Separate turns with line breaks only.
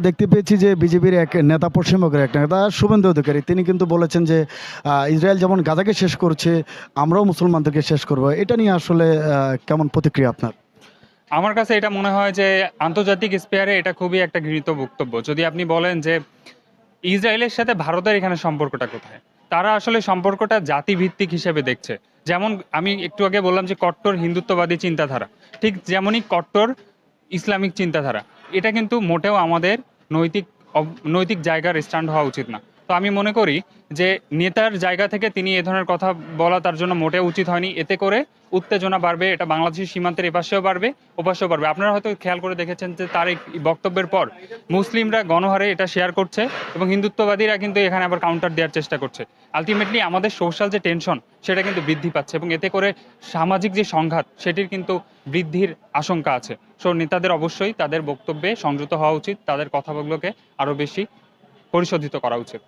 দেখতে পেয়েছি যে বিজেপির এক নেতা, পশ্চিমবঙ্গের এক নেতা শুভেন্দু অধিকারী, তিনি কিন্তু বলেছেন যে ইসরায়েল যেমন গাজাকে শেষ করছে, আমরাও মুসলমানদেরকে শেষ করব। এটা নিয়ে আসলে কেমন প্রতিক্রিয়া আপনার?
আমার কাছে এটা মনে হয় যে আন্তর্জাতিক স্পেয়ারে এটা খুবই একটা ঘৃণিত বক্তব্য। যদি আপনি বলেন যে ইসরায়েলের সাথে ভারতের এখানে সম্পর্কটা কোথায়, তারা আসলে সম্পর্কটা জাতিভিত্তিক হিসেবে দেখছে। যেমন আমি একটু আগে বললাম যে কট্টর হিন্দুত্ববাদী চিন্তাধারা, ঠিক যেমনই কট্টর ইসলামিক চিন্তাধারা, এটা কিন্তু মোটেও আমাদের নৈতিক নৈতিক জায়গার স্ট্যান্ড হওয়া উচিত না। তো আমি মনে করি যে নেতার জায়গা থেকে তিনি এ ধরনের কথা বলা তার জন্য মোটেও উচিত হয়নি। এতে করে উত্তেজনা বাড়বে, এটা বাংলাদেশের সীমান্তের এপাশেও বাড়বে, ওপাশেও বাড়বে। আপনারা হয়তো খেয়াল করে দেখেছেন যে তার এই বক্তব্যের পর মুসলিমরা গণহারে এটা শেয়ার করছে এবং হিন্দুত্ববাদীরা কিন্তু এখানে আবার কাউন্টার দেওয়ার চেষ্টা করছে। আলটিমেটলি আমাদের সোশ্যাল যে টেনশন সেটা কিন্তু বৃদ্ধি পাচ্ছে এবং এতে করে সামাজিক যে সংঘাত সেটির কিন্তু বৃদ্ধির আশঙ্কা আছে। সো নেতাদের অবশ্যই তাদের বক্তব্যে সংযত হওয়া উচিত, তাদের কথাগুলোকে আরও বেশি পরিশোধিত করা উচিত।